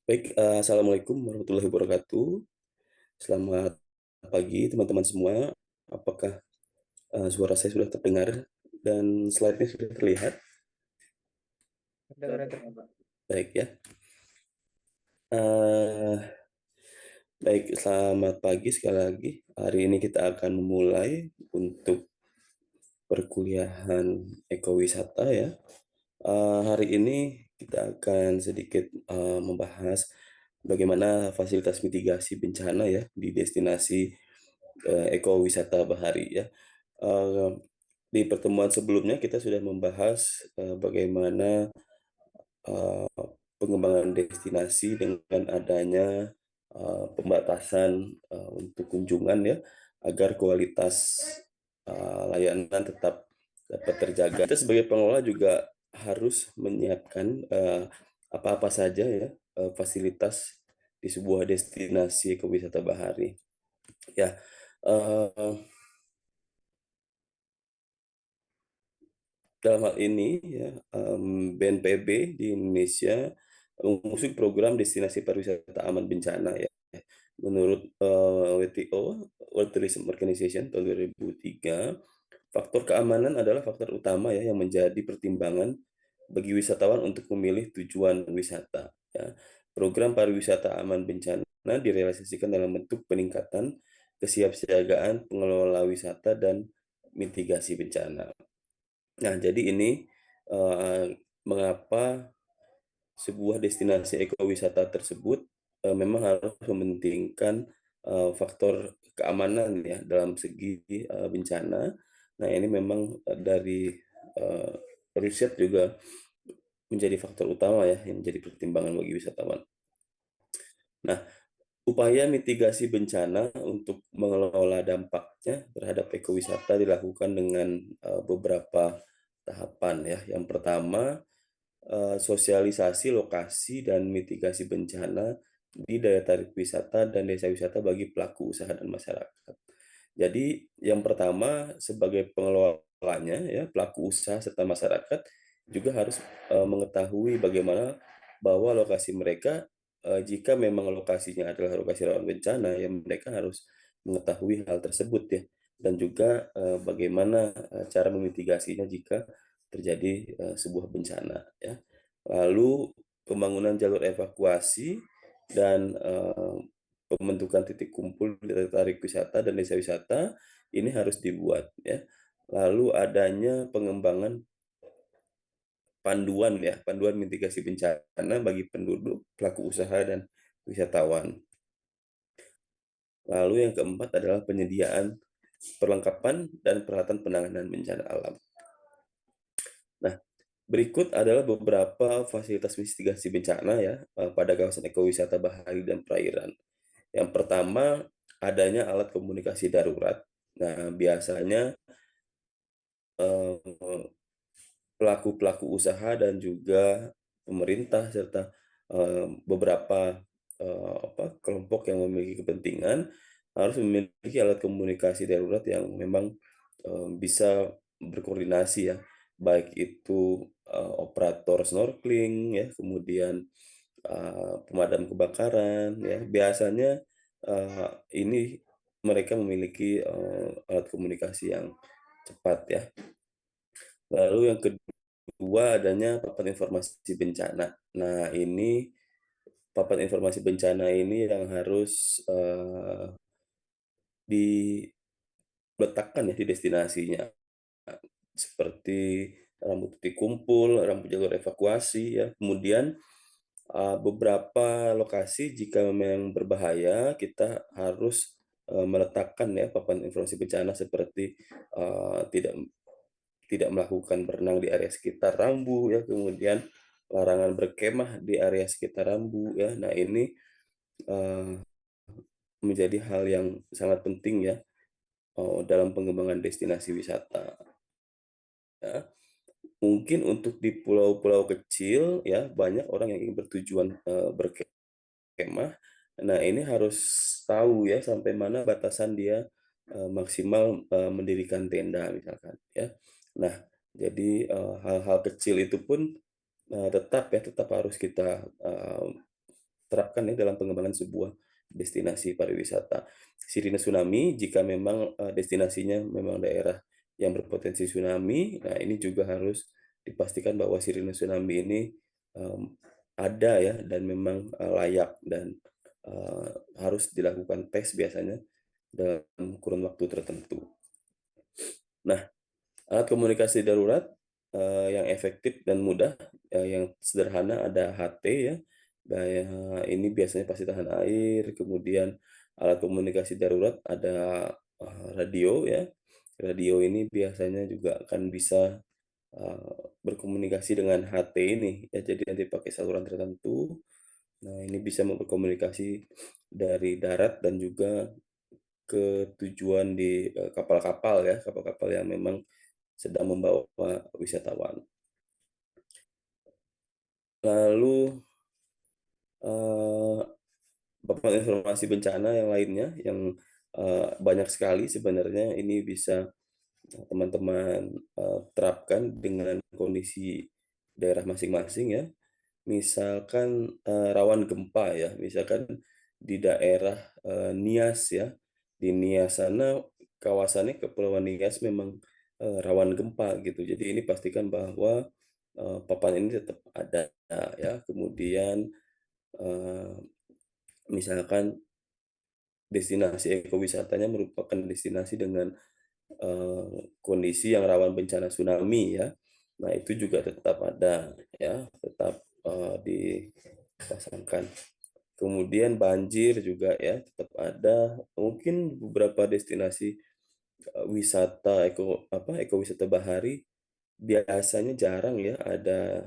Baik, assalamualaikum warahmatullahi wabarakatuh. Selamat pagi teman-teman semua. Apakah suara saya sudah terdengar dan slide-nya sudah terlihat? Kedengaran terus. Baik ya. Eh, Baik, selamat pagi sekali lagi. Hari ini kita akan memulai untuk perkuliahan ekowisata ya. Hari ini kita akan sedikit membahas bagaimana fasilitas mitigasi bencana ya di destinasi ekowisata bahari ya. Eh, di pertemuan sebelumnya kita sudah membahas bagaimana eh, pengembangan destinasi dengan adanya pembatasan untuk kunjungan ya, agar kualitas layanan tetap dapat terjaga. Kita sebagai pengelola juga harus menyiapkan apa-apa saja ya fasilitas di sebuah destinasi ekowisata bahari. Ya, eh, dalam hal ini ya, BNPB di Indonesia mengusung program destinasi pariwisata aman bencana ya. Menurut WTO, World Tourism Organization tahun 2003, faktor keamanan adalah faktor utama ya yang menjadi pertimbangan bagi wisatawan untuk memilih tujuan wisata ya. Program pariwisata aman bencana direalisasikan dalam bentuk peningkatan kesiapsiagaan pengelola wisata dan mitigasi bencana. Nah, jadi ini mengapa sebuah destinasi ekowisata tersebut memang harus mementingkan faktor keamanan ya dalam segi bencana. Nah, ini memang dari eh, riset juga menjadi faktor utama ya yang menjadi pertimbangan bagi wisatawan. Nah, upaya mitigasi bencana untuk mengelola dampaknya terhadap ekowisata dilakukan dengan beberapa tahapan ya. Yang pertama, sosialisasi lokasi dan mitigasi bencana di daya tarik wisata dan desa wisata bagi pelaku usaha dan masyarakat. Jadi yang pertama sebagai pengelolanya ya pelaku usaha serta masyarakat juga harus mengetahui bagaimana bahwa lokasi mereka jika memang lokasinya adalah lokasi rawan bencana ya mereka harus mengetahui hal tersebut ya dan juga bagaimana cara memitigasinya jika terjadi sebuah bencana ya. Lalu pembangunan jalur evakuasi dan pembentukan titik kumpul daya tarik wisata dan desa wisata ini harus dibuat ya. Lalu adanya pengembangan panduan ya, panduan mitigasi bencana bagi penduduk, pelaku usaha dan wisatawan. Lalu yang keempat adalah penyediaan perlengkapan dan peralatan penanganan bencana alam. Nah, berikut adalah beberapa fasilitas mitigasi bencana ya pada kawasan ekowisata bahari dan perairan. Yang pertama, adanya alat komunikasi darurat. Nah, biasanya eh, pelaku-pelaku usaha dan juga pemerintah serta beberapa kelompok yang memiliki kepentingan harus memiliki alat komunikasi darurat yang memang bisa berkoordinasi ya, baik itu operator snorkeling ya, kemudian pemadam kebakaran ya. Biasanya ini mereka memiliki alat komunikasi yang cepat ya. Lalu yang kedua adanya papan informasi bencana. Nah, ini papan informasi bencana ini yang harus diletakkan ya di destinasinya. Seperti rambu titik kumpul, rambu jalur evakuasi ya. Kemudian beberapa lokasi jika memang berbahaya kita harus meletakkan ya papan informasi bencana seperti tidak tidak melakukan berenang di area sekitar rambu ya, kemudian larangan berkemah di area sekitar rambu ya. Nah, ini eh, menjadi hal yang sangat penting ya dalam pengembangan destinasi wisata ya. Mungkin untuk di pulau-pulau kecil ya banyak orang yang ingin bertujuan berkemah. Nah, ini harus tahu ya sampai mana batasan dia maksimal mendirikan tenda misalkan ya. Nah, jadi hal-hal kecil itu pun tetap ya tetap harus kita terapkan ya dalam pengembangan sebuah destinasi pariwisata. Sirine tsunami jika memang, destinasinya memang daerah yang berpotensi tsunami, nah ini juga harus dipastikan bahwa sirine tsunami ini, mmm, ada ya dan memang, layak dan, harus dilakukan tes biasanya dalam kurun waktu tertentu. Nah, alat komunikasi darurat, yang efektif dan mudah, yang sederhana ada HT ya, ini biasanya pasti tahan air, kemudian alat komunikasi darurat ada, radio ya. Radio ini biasanya juga akan bisa, berkomunikasi dengan HT ini ya, jadi nanti pakai saluran tertentu. Nah, ini bisa berkomunikasi dari darat dan juga ke tujuan di, kapal-kapal ya, kapal-kapal yang memang sedang membawa wisatawan. Lalu, eee, paparan informasi bencana yang lainnya yang, banyak sekali sebenarnya ini bisa teman-teman, terapkan dengan kondisi daerah masing-masing ya. Misalkan, rawan gempa ya, misalkan di daerah, Nias ya, di Nias sana kawasannya Kepulauan Nias memang, rawan gempa gitu. Jadi ini pastikan bahwa, papan ini tetap ada ya. Kemudian, eee, misalkan destinasi ekowisatanya merupakan destinasi dengan, kondisi yang rawan bencana tsunami ya. Nah itu juga tetap ada ya, tetap, dipasangkan. Kemudian banjir juga ya, tetap ada. Mungkin beberapa destinasi, wisata ekowisata bahari biasanya jarang ya ada,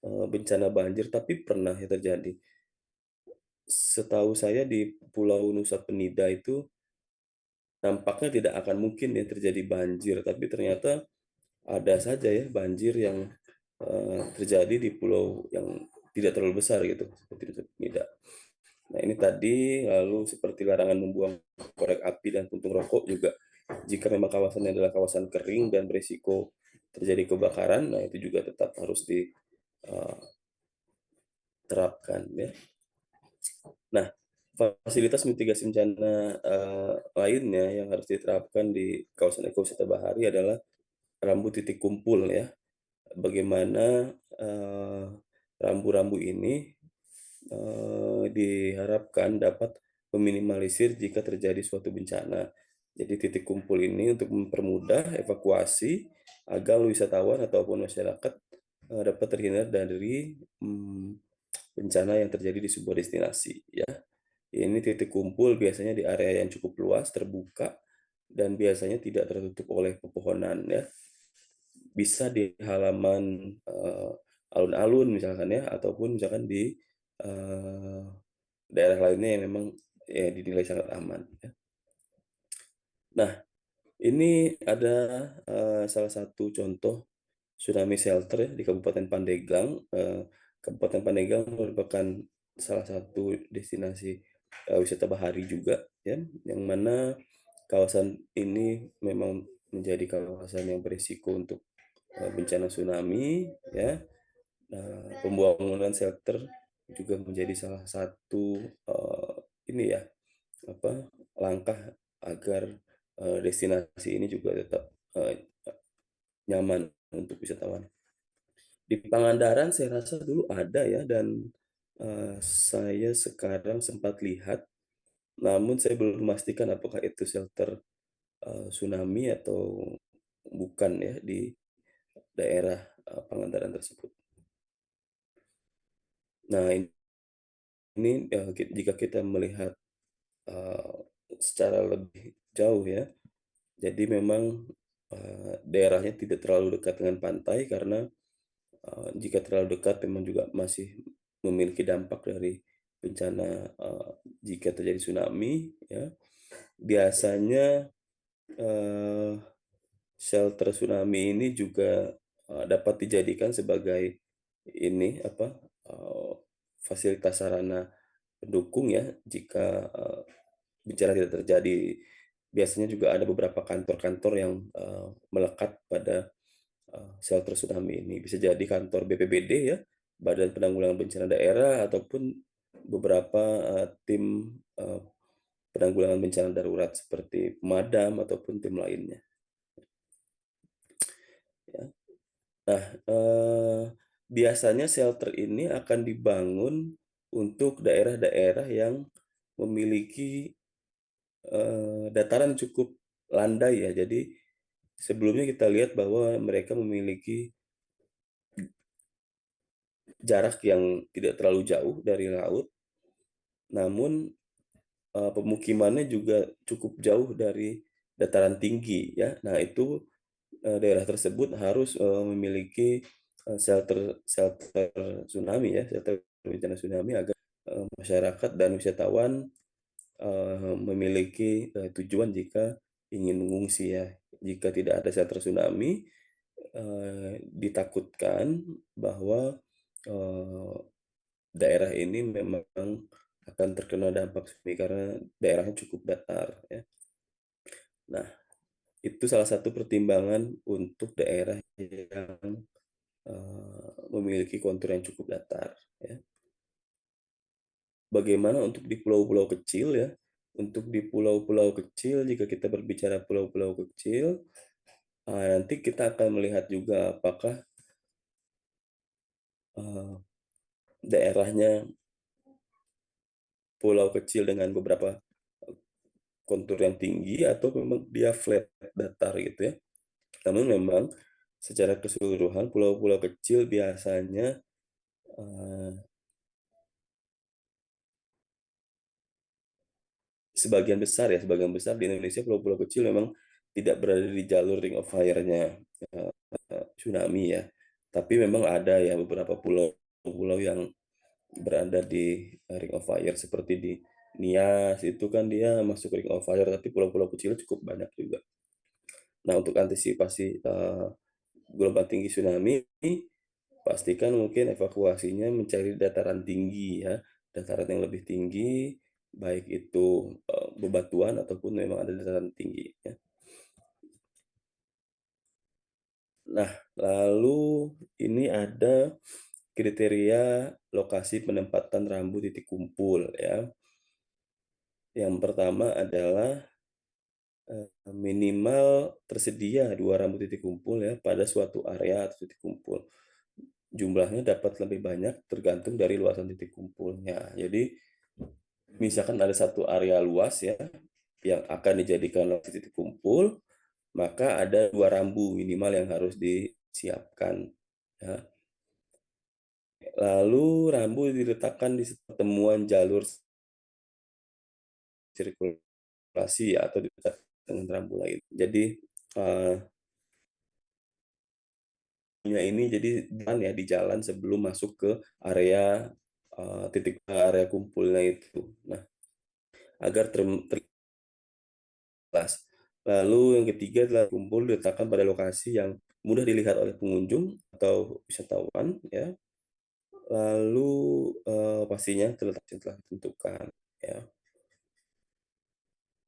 bencana banjir, tapi pernah ya terjadi. Setahu saya di Pulau Nusa Penida itu nampaknya tidak akan mungkin ya terjadi banjir, tapi ternyata ada saja ya banjir yang, terjadi di pulau yang tidak terlalu besar gitu, seperti Nusa Penida. Nah, ini tadi, lalu seperti larangan membuang korek api dan puntung rokok juga, jika memang kawasannya adalah kawasan kering dan berisiko terjadi kebakaran, nah itu juga tetap harus diterapkan ya. Nah, fasilitas mitigasi bencana, lainnya yang harus diterapkan di kawasan ekowisata bahari adalah rambu titik kumpul ya. Bagaimana, rambu-rambu ini diharapkan dapat meminimalisir jika terjadi suatu bencana. Jadi titik kumpul ini untuk mempermudah evakuasi agar wisatawan ataupun masyarakat, dapat terhindar dari, bencana yang terjadi di sebuah destinasi ya. Ini titik kumpul biasanya di area yang cukup luas, terbuka, dan biasanya tidak tertutup oleh pepohonan ya. Bisa di halaman, alun-alun misalkan ya, ataupun misalkan di, eee, daerah lainnya yang memang, ya dinilai sangat aman ya. Nah, ini ada, salah satu contoh tsunami shelter ya di Kabupaten Pandeglang. Kabupaten Pandeglang merupakan salah satu destinasi, wisata bahari juga ya, yang mana kawasan ini memang menjadi kawasan yang berisiko untuk, bencana tsunami ya. Nah, pembangunan shelter juga menjadi salah satu, ini ya, langkah agar, destinasi ini juga tetap, nyaman untuk wisatawan. Di Pangandaran saya rasa dulu ada ya dan, saya sekarang sempat lihat, namun saya belum memastikan apakah itu shelter, tsunami atau bukan ya di daerah, Pangandaran tersebut. Nah ini, jika kita melihat, eee, secara lebih jauh ya, jadi memang, daerahnya tidak terlalu dekat dengan pantai karena, jika terlalu dekat memang juga masih memiliki dampak dari bencana, jika terjadi tsunami ya. Biasanya, eee, shelter tsunami ini juga, dapat dijadikan sebagai ini, fasilitas sarana pendukung ya jika, bencana tidak terjadi. Biasanya juga ada beberapa kantor-kantor yang, melekat pada, shelter tsunami ini. Bisa jadi kantor BPBD ya, Badan Penanggulangan Bencana Daerah ataupun beberapa tim eh, penanggulangan bencana darurat seperti pemadam ataupun tim lainnya. Ya. Nah, biasanya shelter ini akan dibangun untuk daerah-daerah yang memiliki dataran cukup landai ya. Jadi sebelumnya kita lihat bahwa mereka memiliki jarak yang tidak terlalu jauh dari laut, namun pemukimannya juga cukup jauh dari dataran tinggi ya. Nah, itu daerah tersebut harus memiliki shelter shelter tsunami ya, shelter bencana tsunami agar masyarakat dan wisatawan memiliki tujuan jika ingin mengungsi ya. Jika tidak ada shelter tsunami, ditakutkan bahwa eh, daerah ini memang akan terkena dampak tsunami karena daerahnya cukup datar ya. Nah, itu salah satu pertimbangan untuk daerah yang memiliki kontur yang cukup datar ya. Bagaimana untuk di pulau-pulau kecil ya? Untuk di pulau-pulau kecil, jika kita berbicara pulau-pulau kecil, nanti kita akan melihat juga apakah eh, daerahnya pulau kecil dengan beberapa kontur yang tinggi atau memang dia flat datar gitu ya. Namun memang secara keseluruhan pulau-pulau kecil biasanya eh, sebagian besar di Indonesia pulau-pulau kecil memang tidak berada di jalur Ring of Fire-nya tsunami ya. Tapi memang ada ya beberapa pulau-pulau yang berada di Ring of Fire seperti di Nias itu kan dia masuk Ring of Fire tapi pulau-pulau kecil cukup banyak juga. Nah, untuk antisipasi gelombang tinggi tsunami, pastikan mungkin evakuasinya mencari dataran tinggi ya, dataran yang lebih tinggi, baik itu bebatuan ataupun memang ada dataran tinggi ya. Nah, lalu ini ada kriteria lokasi penempatan rambu titik kumpul ya. Yang pertama adalah minimal tersedia dua rambu titik kumpul ya pada suatu area atau titik kumpul. Jumlahnya dapat lebih banyak tergantung dari luasan titik kumpulnya. Jadi misalkan ada satu area luas ya yang akan dijadikan lokasi titik kumpul, maka ada dua rambu minimal yang harus disiapkan. Ya. Lalu rambu diletakkan di pertemuan jalur sirkulasi ya, atau dekat dengan rambu lain. Jadi ini jadi jalan ya di jalan sebelum masuk ke area titik area kumpulnya itu. Nah, agar terjelas. Lalu yang ketiga adalah kumpul diletakkan pada lokasi yang mudah dilihat oleh pengunjung atau wisatawan ya. Lalu pastinya terletak setelah ditentukan ya.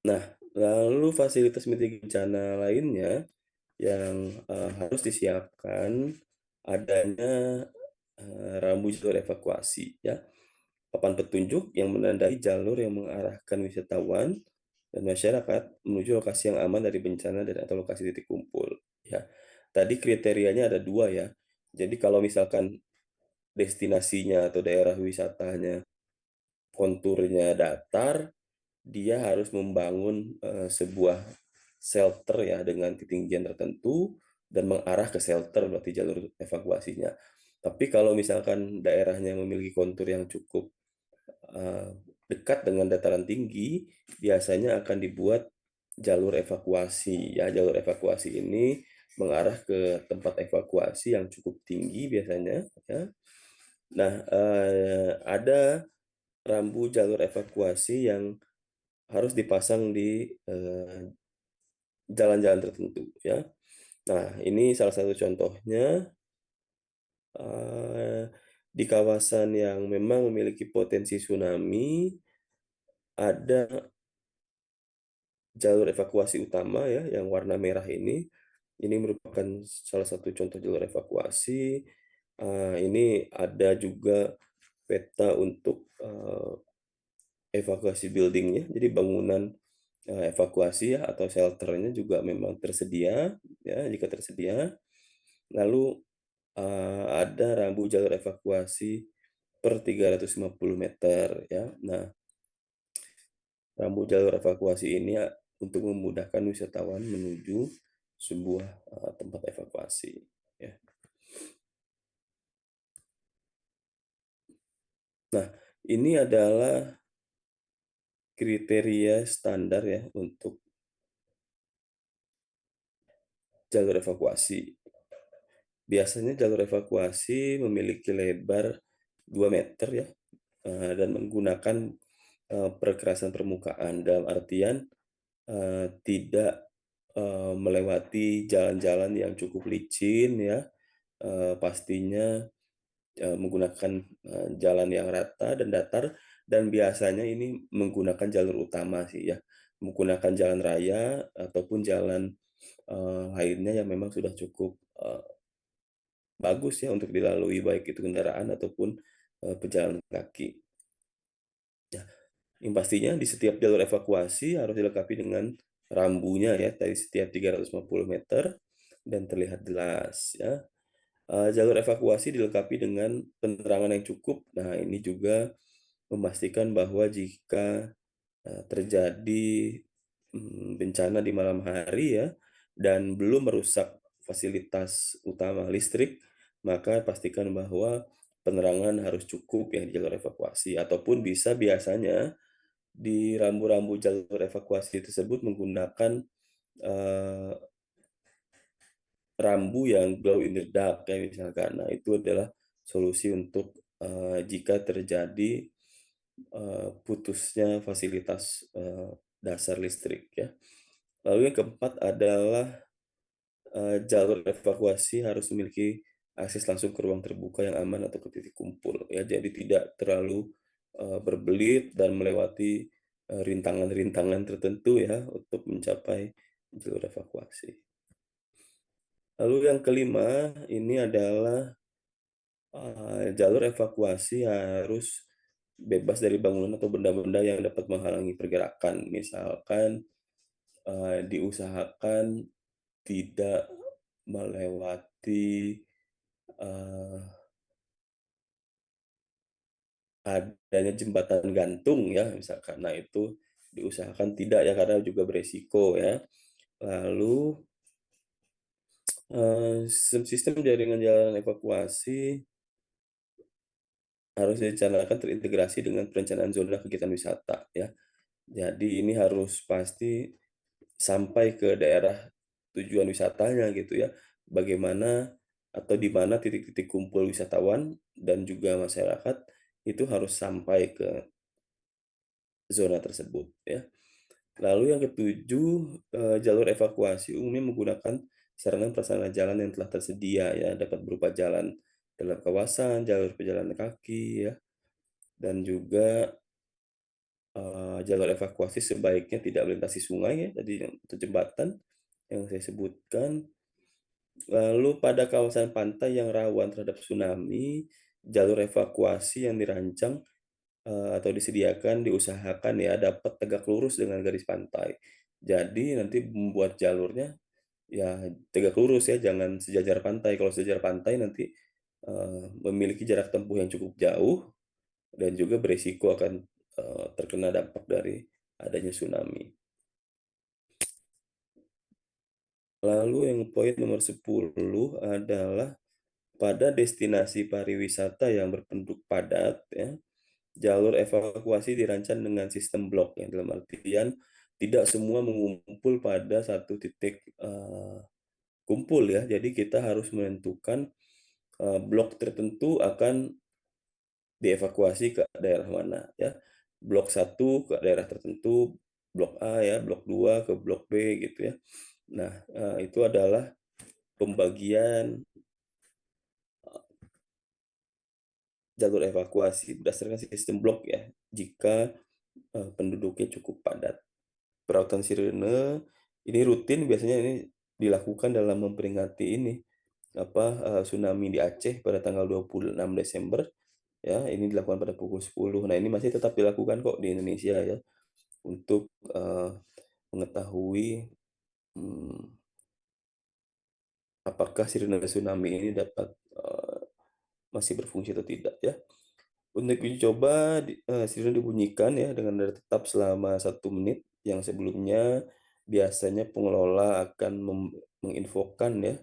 Nah, lalu fasilitas mitigasi bencana lainnya yang harus disiapkan adanya rambu jalur evakuasi ya. Papan petunjuk yang menandai jalur yang mengarahkan wisatawan dan masyarakat menuju lokasi yang aman dari bencana dan atau lokasi titik kumpul ya. Tadi kriterianya ada dua ya. Jadi kalau misalkan destinasinya atau daerah wisatanya konturnya datar, dia harus membangun sebuah shelter ya dengan ketinggian tertentu dan mengarah ke shelter berarti jalur evakuasinya. Tapi kalau misalkan daerahnya memiliki kontur yang cukup eh, dekat dengan dataran tinggi, biasanya akan dibuat jalur evakuasi. Ya, jalur evakuasi ini mengarah ke tempat evakuasi yang cukup tinggi biasanya. Ya. Nah, ada rambu jalur evakuasi yang harus dipasang di jalan-jalan tertentu. Ya. Nah, ini salah satu contohnya di kawasan yang memang memiliki potensi tsunami ada jalur evakuasi utama ya yang warna merah ini merupakan salah satu contoh jalur evakuasi. Ini ada juga peta untuk, evakuasi building-nya, jadi bangunan, evakuasi ya atau shelter-nya juga memang tersedia, ya jika tersedia. Lalu, ada rambu jalur evakuasi per 350 meter ya. Nah, rambu jalur evakuasi ini ya untuk memudahkan wisatawan menuju sebuah, tempat evakuasi, ya. Nah, ini adalah kriteria standar ya untuk jalur evakuasi. Biasanya jalur evakuasi memiliki lebar 2 meter ya, dan menggunakan, perkerasan permukaan. Dalam artian, tidak, melewati jalan-jalan yang cukup licin ya, pastinya, menggunakan, jalan yang rata dan datar, dan biasanya ini menggunakan jalur utama sih ya, menggunakan jalan raya ataupun jalan, lainnya yang memang sudah cukup, bagus ya untuk dilalui baik itu kendaraan ataupun, pejalan kaki. Ya, yang pastinya di setiap jalur evakuasi harus dilengkapi dengan rambunya ya dari setiap 350 meter dan terlihat jelas ya. Jalur evakuasi dilengkapi dengan penerangan yang cukup. Nah, ini juga memastikan bahwa jika, terjadi, bencana di malam hari ya, dan belum merusak fasilitas utama listrik, maka pastikan bahwa penerangan harus cukup ya di jalur evakuasi, ataupun bisa biasanya di rambu-rambu jalur evakuasi tersebut menggunakan, eee, rambu yang glow in the dark ya misalkan. Nah, itu adalah solusi untuk, jika terjadi, putusnya fasilitas, dasar listrik ya. Lalu yang keempat adalah, jalur evakuasi harus memiliki akses langsung ke ruang terbuka yang aman atau ke titik kumpul ya. Jadi tidak terlalu, berbelit dan melewati, rintangan-rintangan tertentu ya untuk mencapai jalur evakuasi. Lalu yang kelima, ini adalah, jalur evakuasi harus bebas dari bangunan atau benda-benda yang dapat menghalangi pergerakan. Misalkan, diusahakan tidak melewati, eee, adanya jembatan gantung ya misalkan. Nah itu diusahakan tidak ya karena juga beresiko ya. Lalu, sistem jaringan jalan evakuasi harus direncanakan terintegrasi dengan perencanaan zona kegiatan wisata ya. Jadi ini harus pasti sampai ke daerah tujuan wisatanya gitu ya. Bagaimana atau di mana titik-titik kumpul wisatawan dan juga masyarakat itu harus sampai ke zona tersebut ya. Lalu yang ketujuh, jalur evakuasi umumnya menggunakan sarana prasarana jalan yang telah tersedia ya, dapat berupa jalan dalam kawasan, jalur pejalan kaki ya, dan juga, jalur evakuasi sebaiknya tidak melintasi sungai ya, tadi yang atau jembatan yang saya sebutkan. Lalu pada kawasan pantai yang rawan terhadap tsunami, jalur evakuasi yang dirancang, atau disediakan diusahakan ya dapat tegak lurus dengan garis pantai. Jadi nanti membuat jalurnya ya tegak lurus ya, jangan sejajar pantai. Kalau sejajar pantai nanti, memiliki jarak tempuh yang cukup jauh dan juga beresiko akan, terkena dampak dari adanya tsunami. Lalu yang poin nomor 10 adalah pada destinasi pariwisata yang berpenduduk padat ya, jalur evakuasi dirancang dengan sistem blok ya, dalam artian tidak semua mengumpul pada satu titik, kumpul ya. Jadi kita harus menentukan, blok tertentu akan dievakuasi ke daerah mana ya. Blok satu ke daerah tertentu, blok A ya, blok 2 ke blok B gitu ya. Nah, itu adalah pembagian jalur evakuasi berdasarkan sistem blok ya, jika, penduduknya cukup padat. Perautan sirene ini rutin biasanya ini dilakukan dalam memperingati ini, tsunami di Aceh pada tanggal 26 Desember ya, ini dilakukan pada pukul 10. Nah, ini masih tetap dilakukan kok di Indonesia ya, untuk mengetahui hmm, apakah sirine tsunami ini dapat masih berfungsi atau tidak ya. Untuk uji coba, sirine dibunyikan ya dengan nada tetap selama 1 menit, yang sebelumnya biasanya pengelola akan menginfokan ya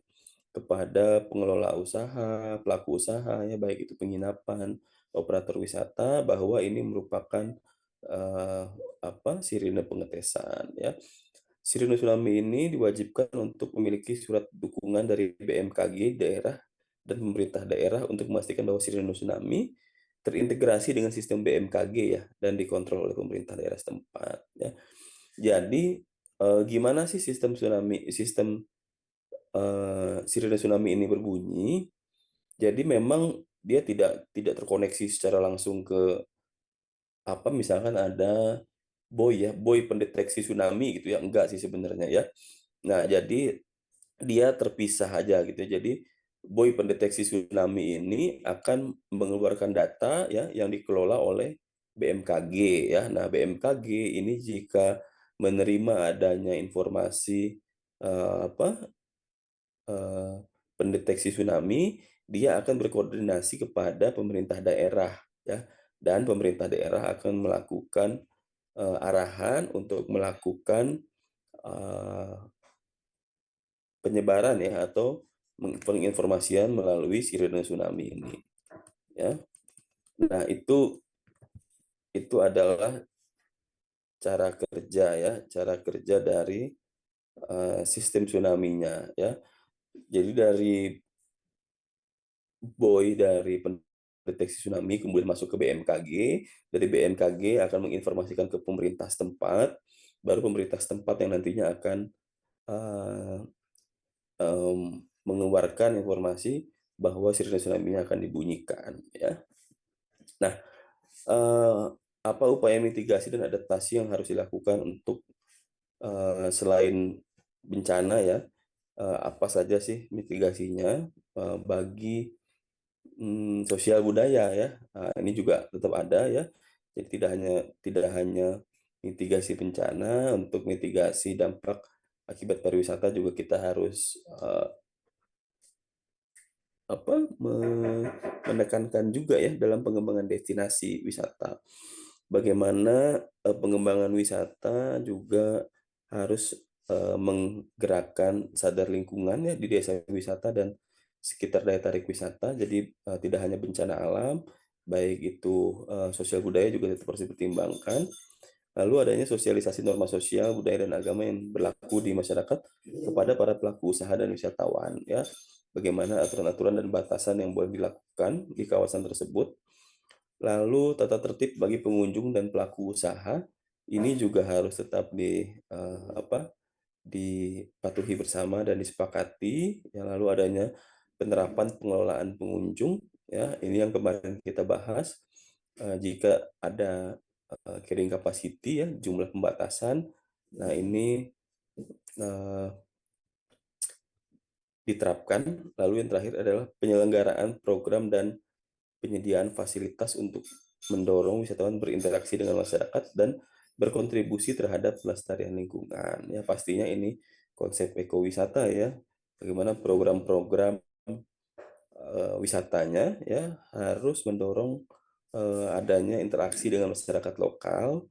kepada pengelola usaha, pelaku usaha ya, baik itu penginapan, operator wisata, bahwa ini merupakan eh, sirine pengetesan ya. Sirine tsunami ini diwajibkan untuk memiliki surat dukungan dari BMKG daerah dan pemerintah daerah untuk memastikan bahwa sirine tsunami terintegrasi dengan sistem BMKG ya dan dikontrol oleh pemerintah daerah setempat ya. Jadi gimana sih sistem sirine tsunami ini berbunyi? Jadi memang dia tidak tidak terkoneksi secara langsung ke misalkan ada buoy pendeteksi tsunami gitu ya, enggak sih sebenarnya ya. Nah, jadi dia terpisah aja gitu ya. Jadi buoy pendeteksi tsunami ini akan mengeluarkan data ya yang dikelola oleh BMKG ya. Nah, BMKG ini jika menerima adanya informasi eh, apa eh, pendeteksi tsunami, dia akan berkoordinasi kepada pemerintah daerah ya, dan pemerintah daerah akan melakukan arahan untuk melakukan eh, penyebaran ya atau penginformasian melalui sirene tsunami ini ya. Nah, itu adalah cara kerja dari sistem tsunami-nya ya. Jadi dari dari pendeteksi tsunami kemudian masuk ke BMKG, dari BMKG akan menginformasikan ke pemerintah setempat, baru pemerintah setempat yang nantinya akan uh, mengeluarkan informasi bahwa sirine tsunami ini akan dibunyikan ya. Nah, uh, apa upaya mitigasi dan adaptasi yang harus dilakukan untuk selain bencana ya, apa saja sih mitigasinya bagi sosial budaya ya. Nah, ini juga tetap ada ya. Jadi tidak hanya mitigasi bencana, untuk mitigasi dampak akibat pariwisata juga kita harus menekankan juga ya dalam pengembangan destinasi wisata. Bagaimana pengembangan wisata juga harus menggerakkan sadar lingkungan ya di desa wisata dan sekitar daya tarik wisata. Jadi tidak hanya bencana alam, baik itu sosial budaya juga tetap harus dipertimbangkan. Lalu adanya sosialisasi norma sosial, budaya, dan agama yang berlaku di masyarakat kepada para pelaku usaha dan wisatawan ya. Bagaimana aturan-aturan dan batasan yang boleh dilakukan di kawasan tersebut. Lalu tata tertib bagi pengunjung dan pelaku usaha ini juga harus tetap dipatuhi bersama dan disepakati. Yang lalu adanya penerapan pengelolaan pengunjung ya, ini yang kemarin kita bahas. Jika ada carrying capacity ya, jumlah pembatasan. Nah, ini eh, diterapkan. Lalu yang terakhir adalah penyelenggaraan program dan penyediaan fasilitas untuk mendorong wisatawan berinteraksi dengan masyarakat dan berkontribusi terhadap pelestarian lingkungan. Ya, pastinya ini konsep ekowisata ya. Bagaimana program-program wisatanya ya harus mendorong adanya interaksi dengan masyarakat lokal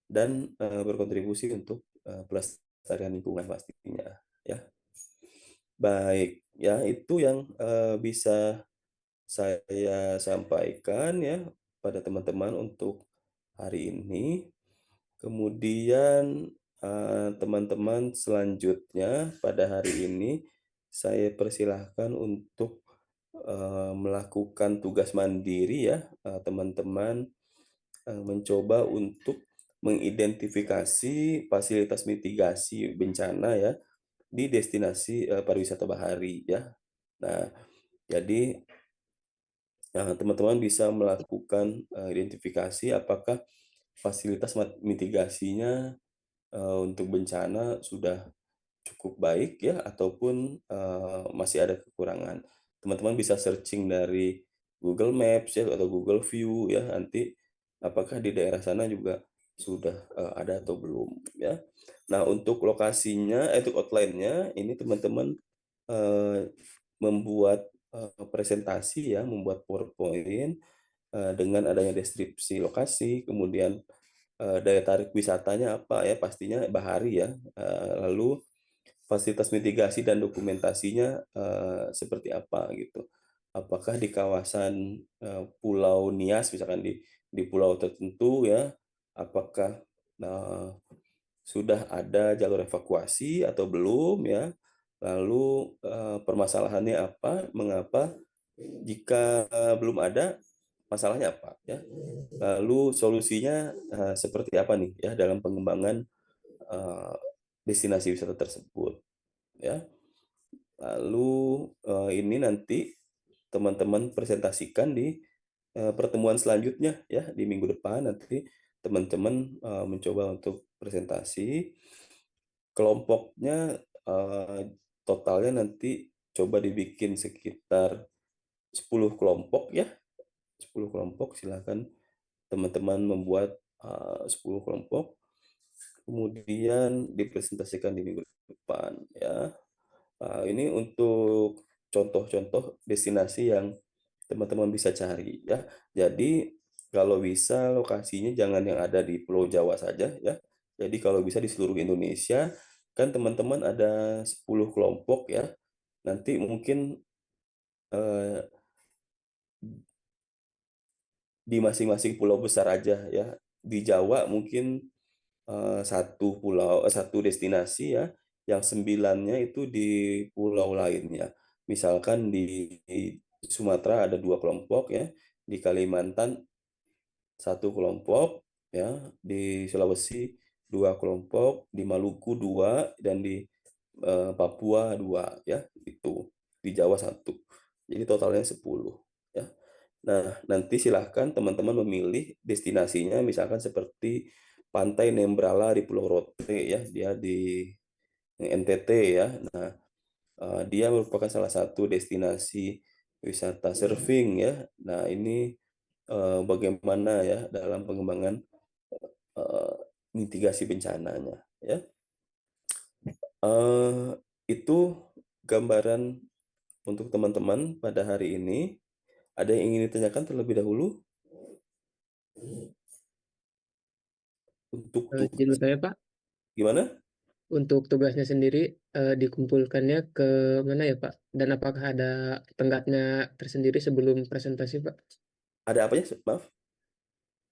dan berkontribusi untuk pelestarian lingkungan pastinya ya. Baik, ya itu yang bisa saya sampaikan ya pada teman-teman untuk hari ini. Kemudian teman-teman selanjutnya pada hari ini saya persilahkan untuk melakukan tugas mandiri ya, teman-teman mencoba untuk mengidentifikasi fasilitas mitigasi bencana ya di destinasi pariwisata bahari ya. Nah, jadi teman-teman bisa melakukan identifikasi apakah fasilitas mitigasinya untuk bencana sudah cukup baik ya ataupun, masih ada kekurangan. Teman-teman bisa searching dari Google Maps ya atau Google View ya, nanti apakah di daerah sana juga sudah, ada atau belum ya. Nah untuk lokasinya untuk outline-nya ini teman-teman, eee, membuat, presentasi ya, membuat PowerPoint, dengan adanya deskripsi lokasi, kemudian, daya tarik wisatanya apa ya, pastinya bahari ya, lalu fasilitas mitigasi dan dokumentasinya, seperti apa gitu. Apakah di kawasan, Pulau Nias misalkan di pulau tertentu ya, apakah, eee, sudah ada jalur evakuasi atau belum ya? Lalu, permasalahannya apa? Mengapa? Jika, belum ada, masalahnya apa ya? Lalu solusinya, seperti apa nih ya dalam pengembangan, eee, destinasi wisata tersebut ya? Lalu, ini nanti teman-teman presentasikan di, pertemuan selanjutnya ya, di minggu depan nanti teman-teman, mencoba untuk presentasi. Kelompoknya, totalnya nanti coba dibikin sekitar 10 kelompok ya, 10 kelompok silakan teman-teman membuat, 10 kelompok, kemudian dipresentasikan di minggu depan ya. Ini untuk contoh-contoh destinasi yang teman-teman bisa cari ya. Jadi kalau bisa lokasinya jangan yang ada di Pulau Jawa saja ya. Jadi kalau bisa di seluruh Indonesia, kan teman-teman ada 10 kelompok ya. Nanti mungkin, eee, di masing-masing pulau besar aja ya. Di Jawa mungkin, 1 destinasi ya, yang 9-nya itu di pulau lainnya. Misalkan di Sumatera ada 2 kelompok ya, di Kalimantan 1 kelompok ya, di Sulawesi 2 kelompok, di Maluku 2 dan di, Papua 2 ya, itu. Di Jawa 1. Jadi totalnya 10 ya. Nah, nanti silahkan teman-teman memilih destinasinya misalkan seperti Pantai Nembrala di Pulau Rote ya, dia di NTT ya. Nah, dia merupakan salah satu destinasi wisata surfing ya. Nah, ini, bagaimana ya dalam pengembangan, eee, mitigasi bencananya ya. Eee, itu gambaran untuk teman-teman pada hari ini. Ada yang ingin ditanyakan terlebih dahulu untuk Izin tugas saya Pak, gimana? untuk tugasnya sendiri, dikumpulkannya ke mana ya Pak? Dan apakah ada tenggatnya tersendiri sebelum presentasi Pak? Ada apanya? Maaf?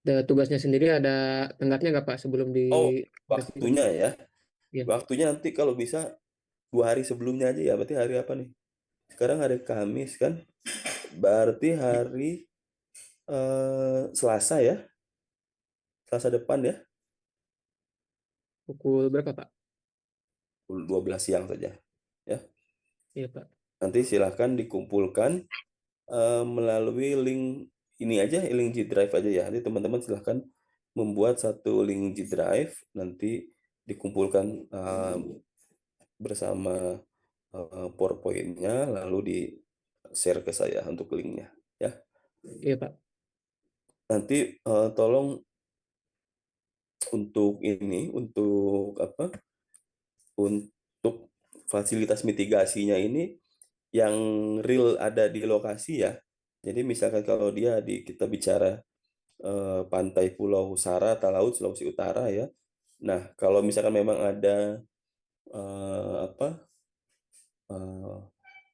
Tugasnya sendiri ada tenggatnya nggak Pak sebelum Oh, presentasi Pak? waktunya ya. Iya, Waktunya nanti kalau bisa 2 hari sebelumnya aja ya, berarti hari apa nih? Sekarang hari Kamis kan, berarti hari, Selasa ya, Selasa depan ya, pukul berapa Pak? pukul 12 siang saja, ya. Iya Pak. Nanti silahkan dikumpulkan, melalui link ini aja, link G Drive aja ya. Nanti teman-teman silahkan membuat satu link G Drive, nanti dikumpulkan, bersama, PowerPoint-nya, lalu di-share ke saya untuk linknya, ya. Iya Pak. Nanti, tolong untuk ini, untuk apa, untuk fasilitas mitigasinya ini yang real ada di lokasi ya. Jadi misalkan kalau dia kita bicara, pantai Pulau Sara, Talaut, Sulawesi Utara ya. Nah, kalau misalkan memang ada, apa, eee,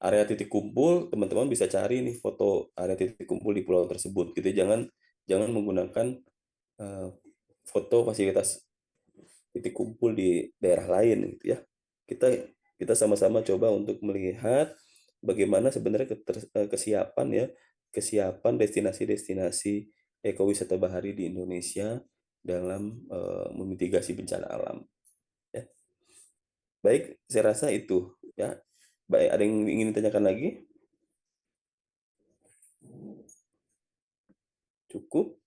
area titik kumpul, teman-teman bisa cari nih foto area titik kumpul di pulau tersebut gitu. Jangan jangan menggunakan, eee, foto fasilitas titik kumpul di daerah lain gitu ya. Kita kita sama-sama coba untuk melihat bagaimana sebenarnya kesiapan ya, kesiapan destinasi-destinasi ekowisata bahari di Indonesia dalam, memitigasi bencana alam, ya. Baik, saya rasa itu, ya. Baik, ada yang ingin ditanyakan lagi? Cukup?